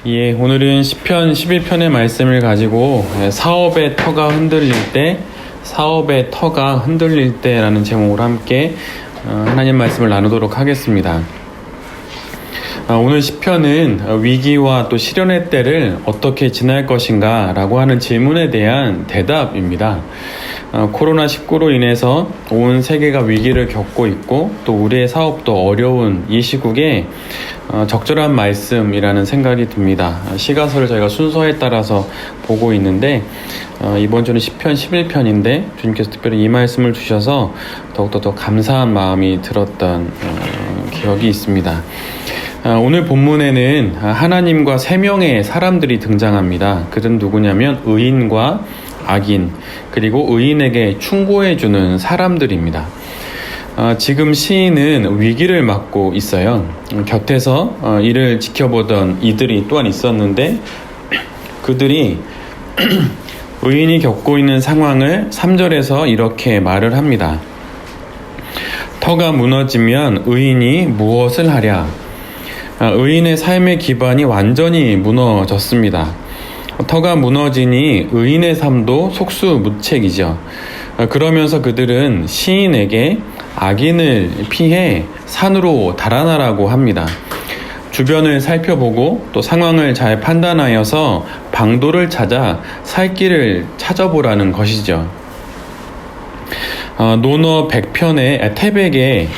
예, 오늘은 시편 11편의 말씀을 가지고 사업의 터가 흔들릴 때라는 제목으로 함께 하나님 말씀을 나누도록 하겠습니다. 오늘 시편은 위기와 또 시련의 때를 어떻게 지날 것인가 라고 하는 질문에 대한 대답입니다. 코로나19로 인해서 온 세계가 위기를 겪고 있고 또 우리의 사업도 어려운 이 시국에 적절한 말씀이라는 생각이 듭니다. 시가서를 저희가 순서에 따라서 보고 있는데 이번 주는 시편 11편인데 주님께서 특별히 이 말씀을 주셔서 더욱더 더 감사한 마음이 들었던 기억이 있습니다. 오늘 본문에는 하나님과 세 명의 사람들이 등장합니다. 그들은 누구냐면 의인과 악인, 그리고 의인에게 충고해주는 사람들입니다. 지금 시인은 위기를 맞고 있어요. 곁에서 이를 지켜보던 이들이 또한 있었는데 그들이 의인이 겪고 있는 상황을 3절에서 이렇게 말을 합니다. 터가 무너지면 의인이 무엇을 하랴? 의인의 삶의 기반이 완전히 무너졌습니다. 터가 무너지니 의인의 삶도 속수무책이죠. 그러면서 그들은 시인에게 악인을 피해 산으로 달아나라고 합니다. 주변을 살펴보고 또 상황을 잘 판단하여서 방도를 찾아 살 길을 찾아보라는 것이죠. 논어 100편의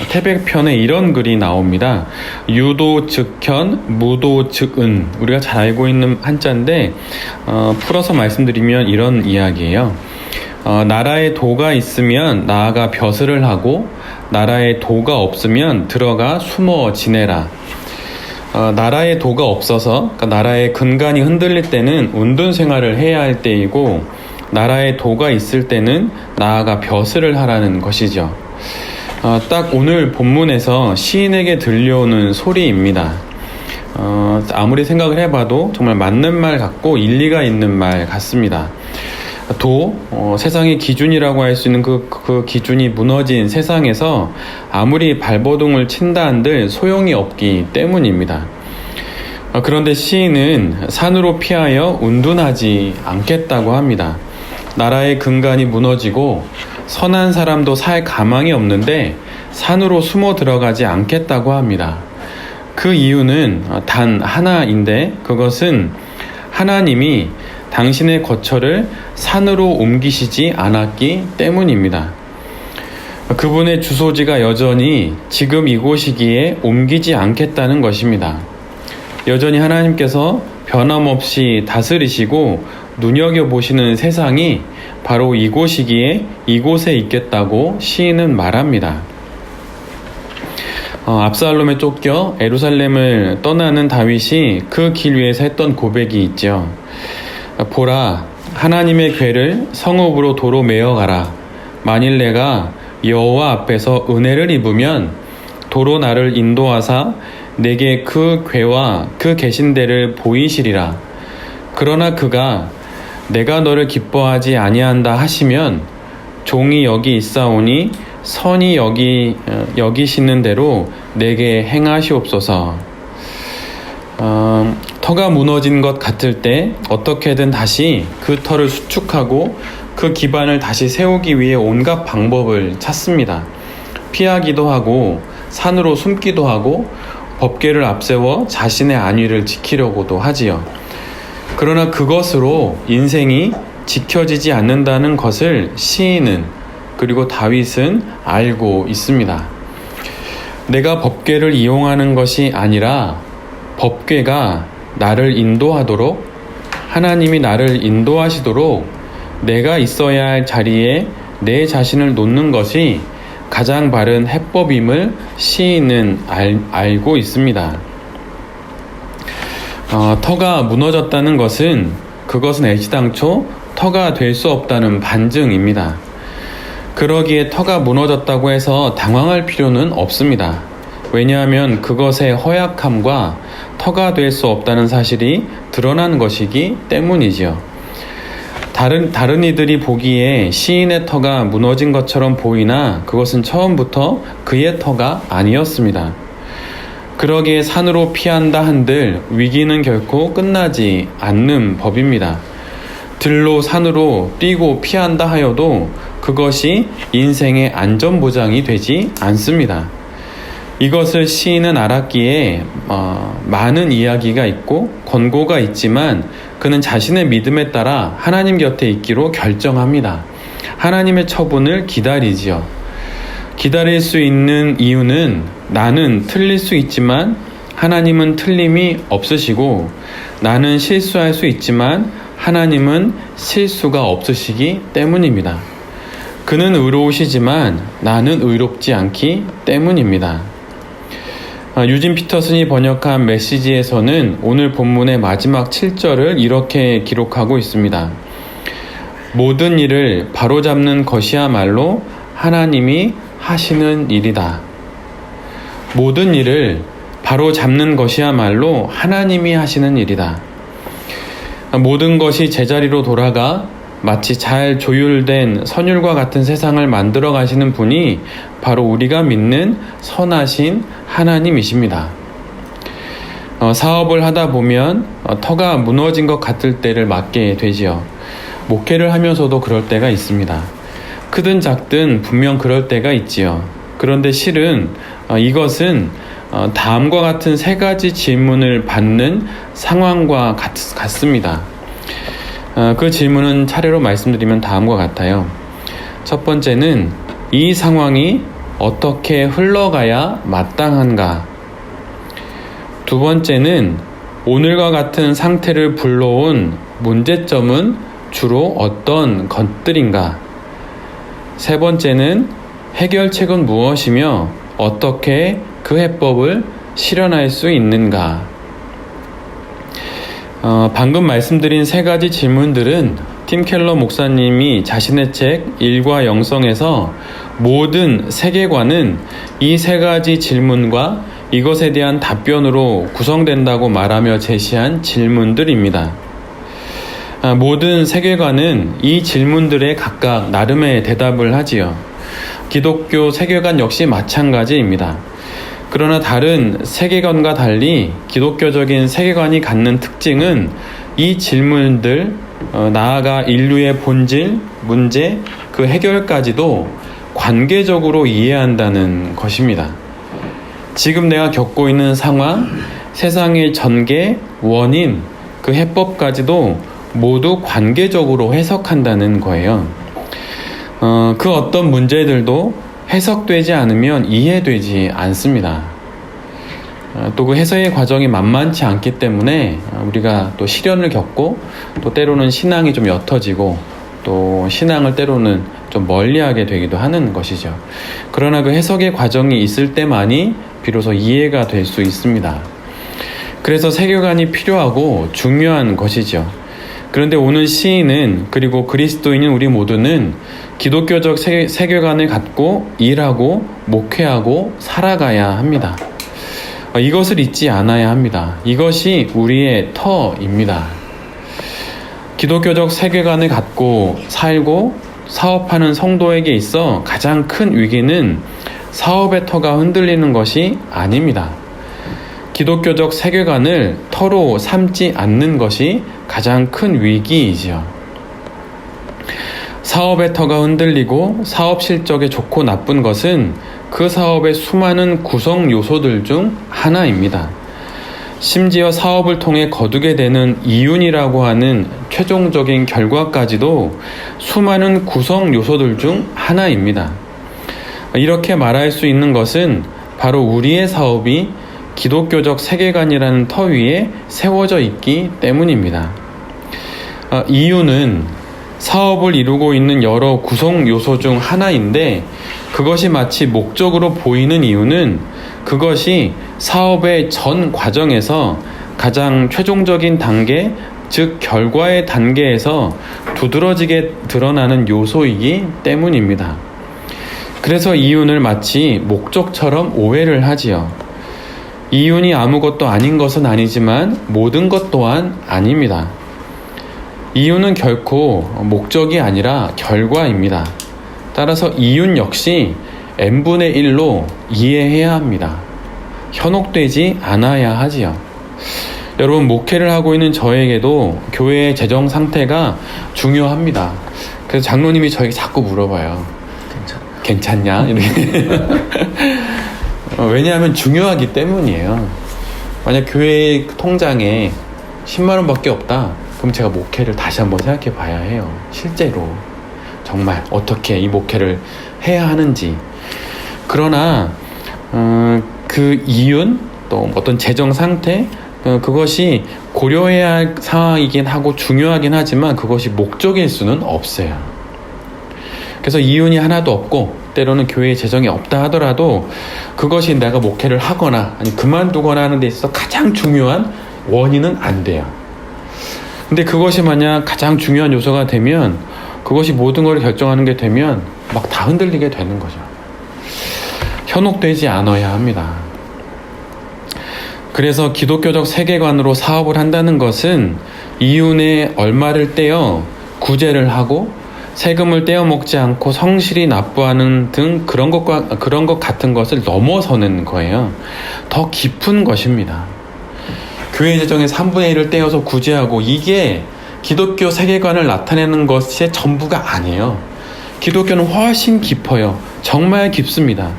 태백편에 이런 글이 나옵니다. 유도 즉현, 무도 즉은. 우리가 잘 알고 있는 한자인데 풀어서 말씀드리면 이런 이야기예요. 나라에 도가 있으면 나아가 벼슬을 하고 나라에 도가 없으면 들어가 숨어 지내라. 나라에 도가 없어서, 그러니까 나라의 근간이 흔들릴 때는 운둔 생활을 해야 할 때이고 나라에 도가 있을 때는 나아가 벼슬을 하라는 것이죠. 딱 오늘 본문에서 시인에게 들려오는 소리입니다. 아무리 생각을 해봐도 정말 맞는 말 같고 일리가 있는 말 같습니다. 세상의 기준이라고 할 수 있는 그 기준이 무너진 세상에서 아무리 발버둥을 친다 한들 소용이 없기 때문입니다. 그런데 시인은 산으로 피하여 운둔하지 않겠다고 합니다. 나라의 근간이 무너지고 선한 사람도 살 가망이 없는데 산으로 숨어 들어가지 않겠다고 합니다. 그 이유는 단 하나인데 그것은 하나님이 당신의 거처를 산으로 옮기시지 않았기 때문입니다. 그분의 주소지가 여전히 지금 이곳이기에 옮기지 않겠다는 것입니다. 여전히 하나님께서 변함없이 다스리시고 눈여겨보시는 세상이 바로 이곳이기에 이곳에 있겠다고 시인은 말합니다. 압살롬에 쫓겨 예루살렘을 떠나는 다윗이 그 길 위에서 했던 고백이 있죠. 보라, 하나님의 궤를 성읍으로 도로 메어가라. 만일 내가 여호와 앞에서 은혜를 입으면 도로 나를 인도하사 내게 그 궤와 그 계신대를 보이시리라. 그러나 그가 내가 너를 기뻐하지 아니한다 하시면 종이 여기 있사오니 선이 여기시는 대로 내게 행하시옵소서. 터가 무너진 것 같을 때 어떻게든 다시 그 터를 수축하고 그 기반을 다시 세우기 위해 온갖 방법을 찾습니다. 피하기도 하고 산으로 숨기도 하고 법궤를 앞세워 자신의 안위를 지키려고도 하지요. 그러나 그것으로 인생이 지켜지지 않는다는 것을 시인은 그리고 다윗은 알고 있습니다. 내가 법궤를 이용하는 것이 아니라 법궤가 나를 인도하도록, 하나님이 나를 인도하시도록 내가 있어야 할 자리에 내 자신을 놓는 것이 가장 바른 해법임을 시인은 알고 있습니다. 터가 무너졌다는 것은 그것은 애시당초 터가 될 수 없다는 반증입니다. 그러기에 터가 무너졌다고 해서 당황할 필요는 없습니다. 왜냐하면 그것의 허약함과 터가 될 수 없다는 사실이 드러난 것이기 때문이지요. 다른 이들이 보기에 시인의 터가 무너진 것처럼 보이나 그것은 처음부터 그의 터가 아니었습니다. 그러기에 산으로 피한다 한들 위기는 결코 끝나지 않는 법입니다. 들로 산으로 뛰고 피한다 하여도 그것이 인생의 안전보장이 되지 않습니다. 이것을 시인은 알았기에 많은 이야기가 있고 권고가 있지만 그는 자신의 믿음에 따라 하나님 곁에 있기로 결정합니다. 하나님의 처분을 기다리지요. 기다릴 수 있는 이유는 나는 틀릴 수 있지만 하나님은 틀림이 없으시고 나는 실수할 수 있지만 하나님은 실수가 없으시기 때문입니다. 그는 의로우시지만 나는 의롭지 않기 때문입니다. 유진 피터슨이 번역한 메시지에서는 오늘 본문의 마지막 7절을 이렇게 기록하고 있습니다. 모든 일을 바로잡는 것이야말로 하나님이 하시는 일이다. 모든 일을 바로잡는 것이야말로 하나님이 하시는 일이다. 모든 것이 제자리로 돌아가 마치 잘 조율된 선율과 같은 세상을 만들어 가시는 분이 바로 우리가 믿는 선하신 하나님이십니다. 사업을 하다 보면 터가 무너진 것 같을 때를 맞게 되지요. 목회를 하면서도 그럴 때가 있습니다. 크든 작든 분명 그럴 때가 있지요. 그런데 실은 이것은 다음과 같은 세 가지 질문을 받는 상황과 같습니다. 그 질문은 차례로 말씀드리면 다음과 같아요. 첫 번째는 이 상황이 어떻게 흘러가야 마땅한가? 두 번째는 오늘과 같은 상태를 불러온 문제점은 주로 어떤 것들인가? 세 번째는 해결책은 무엇이며 어떻게 그 해법을 실현할 수 있는가? 방금 말씀드린 세 가지 질문들은 팀 켈러 목사님이 자신의 책 일과 영성에서 모든 세계관은 이 세 가지 질문과 이것에 대한 답변으로 구성된다고 말하며 제시한 질문들입니다. 모든 세계관은 이 질문들에 각각 나름의 대답을 하지요. 기독교 세계관 역시 마찬가지입니다. 그러나 다른 세계관과 달리 기독교적인 세계관이 갖는 특징은 이 질문들, 나아가 인류의 본질, 문제, 그 해결까지도 관계적으로 이해한다는 것입니다. 지금 내가 겪고 있는 상황, 세상의 전개, 원인, 그 해법까지도 모두 관계적으로 해석한다는 거예요. 그 어떤 문제들도 해석되지 않으면 이해되지 않습니다. 또 그 해석의 과정이 만만치 않기 때문에 우리가 또 시련을 겪고 또 때로는 신앙이 좀 옅어지고 또 신앙을 때로는 좀 멀리하게 되기도 하는 것이죠. 그러나 그 해석의 과정이 있을 때만이 비로소 이해가 될 수 있습니다. 그래서 세계관이 필요하고 중요한 것이죠. 그런데 오늘 시인은 그리고 그리스도인인 우리 모두는 기독교적 세계관을 갖고 일하고 목회하고 살아가야 합니다. 이것을 잊지 않아야 합니다. 이것이 우리의 터입니다. 기독교적 세계관을 갖고 살고 사업하는 성도에게 있어 가장 큰 위기는 사업의 터가 흔들리는 것이 아닙니다. 기독교적 세계관을 터로 삼지 않는 것이 가장 큰 위기이지요. 사업의 터가 흔들리고 사업 실적에 좋고 나쁜 것은 그 사업의 수많은 구성 요소들 중 하나입니다. 심지어 사업을 통해 거두게 되는 이윤이라고 하는 최종적인 결과까지도 수많은 구성 요소들 중 하나입니다. 이렇게 말할 수 있는 것은 바로 우리의 사업이 기독교적 세계관이라는 터 위에 세워져 있기 때문입니다. 이유는 사업을 이루고 있는 여러 구성 요소 중 하나인데 그것이 마치 목적으로 보이는 이유는 그것이 사업의 전 과정에서 가장 최종적인 단계, 즉 결과의 단계에서 두드러지게 드러나는 요소이기 때문입니다. 그래서 이윤을 마치 목적처럼 오해를 하지요. 이윤이 아무것도 아닌 것은 아니지만 모든 것 또한 아닙니다. 이윤은 결코 목적이 아니라 결과입니다. 따라서 이윤 역시 n분의 1로 이해해야 합니다. 현혹되지 않아야 하지요. 여러분, 목회를 하고 있는 저에게도 교회의 재정 상태가 중요합니다. 그래서 장로님이 저에게 자꾸 물어봐요. 괜찮냐? 이렇게. 왜냐하면 중요하기 때문이에요. 만약 교회 통장에 10만 원밖에 없다, 그럼 제가 목회를 다시 한번 생각해 봐야 해요. 실제로 정말 어떻게 이 목회를 해야 하는지. 그러나 그 이윤, 또 어떤 재정 상태, 그것이 고려해야 할 상황이긴 하고 중요하긴 하지만 그것이 목적일 수는 없어요. 그래서 이윤이 하나도 없고 때로는 교회에 재정이 없다 하더라도 그것이 내가 목회를 하거나 아니 그만두거나 하는 데 있어서 가장 중요한 원인은 안 돼요. 근데 그것이 만약 가장 중요한 요소가 되면, 그것이 모든 걸 결정하는 게 되면 막 다 흔들리게 되는 거죠. 현혹되지 않아야 합니다. 그래서 기독교적 세계관으로 사업을 한다는 것은 이윤에 얼마를 떼어 구제를 하고 세금을 떼어 먹지 않고 성실히 납부하는 등 그런 것 같은 것을 넘어서는 거예요. 더 깊은 것입니다. 교회 재정의 3분의 1을 떼어서 구제하고, 이게 기독교 세계관을 나타내는 것의 전부가 아니에요. 기독교는 훨씬 깊어요. 정말 깊습니다.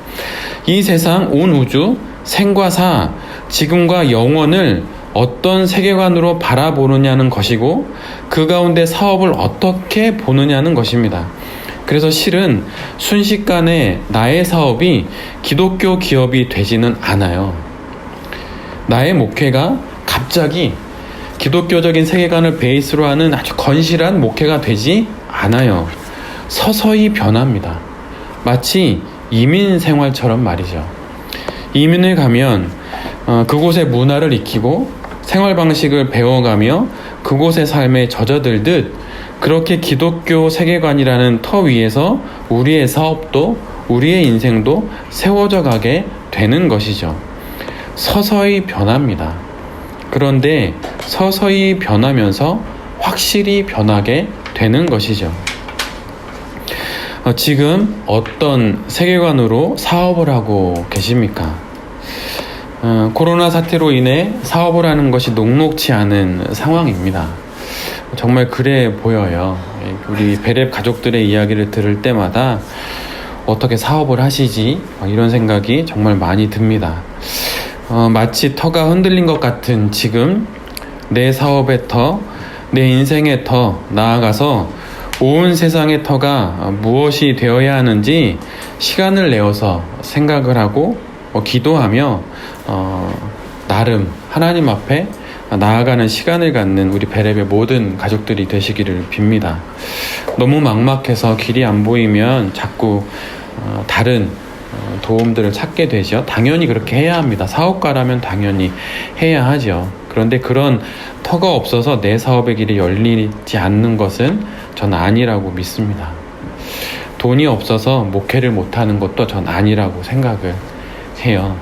이 세상, 온 우주, 생과 사, 지금과 영원을 어떤 세계관으로 바라보느냐는 것이고, 그 가운데 사업을 어떻게 보느냐는 것입니다. 그래서 실은 순식간에 나의 사업이 기독교 기업이 되지는 않아요. 나의 목회가 갑자기 기독교적인 세계관을 베이스로 하는 아주 건실한 목회가 되지 않아요. 서서히 변합니다. 마치 이민 생활처럼 말이죠. 이민을 가면 그곳의 문화를 익히고 생활 방식을 배워가며 그곳의 삶에 젖어들듯, 그렇게 기독교 세계관이라는 터 위에서 우리의 사업도 우리의 인생도 세워져 가게 되는 것이죠. 서서히 변합니다. 그런데 서서히 변하면서 확실히 변하게 되는 것이죠. 지금 어떤 세계관으로 사업을 하고 계십니까? 코로나 사태로 인해 사업을 하는 것이 녹록치 않은 상황입니다. 정말 그래 보여요. 우리 베렙 가족들의 이야기를 들을 때마다 어떻게 사업을 하시지? 이런 생각이 정말 많이 듭니다. 마치 터가 흔들린 것 같은 지금 내 사업의 터, 내 인생의 터, 나아가서 온 세상의 터가 무엇이 되어야 하는지 시간을 내어서 생각을 하고 기도하며 나름 하나님 앞에 나아가는 시간을 갖는 우리 베렙의 모든 가족들이 되시기를 빕니다. 너무 막막해서 길이 안 보이면 자꾸 다른 도움들을 찾게 되죠. 당연히 그렇게 해야 합니다. 사업가라면 당연히 해야 하죠. 그런데 그런 터가 없어서 내 사업의 길이 열리지 않는 것은 전 아니라고 믿습니다. 돈이 없어서 목회를 못하는 것도 전 아니라고 생각을 해요.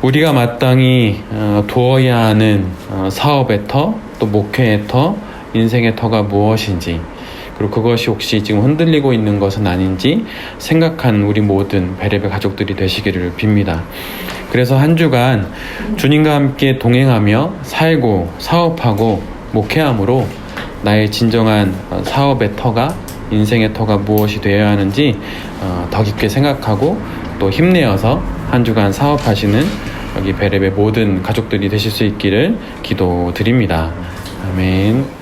우리가 마땅히 두어야 하는 사업의 터, 또 목회의 터, 인생의 터가 무엇인지, 그리고 그것이 혹시 지금 흔들리고 있는 것은 아닌지 생각한 우리 모든 베렙의 가족들이 되시기를 빕니다. 그래서 한 주간 주님과 함께 동행하며 살고 사업하고 목회함으로 나의 진정한 사업의 터가, 인생의 터가 무엇이 되어야 하는지 더 깊게 생각하고 또 힘내어서 한 주간 사업하시는 여기 베렙의 모든 가족들이 되실 수 있기를 기도드립니다. 아멘.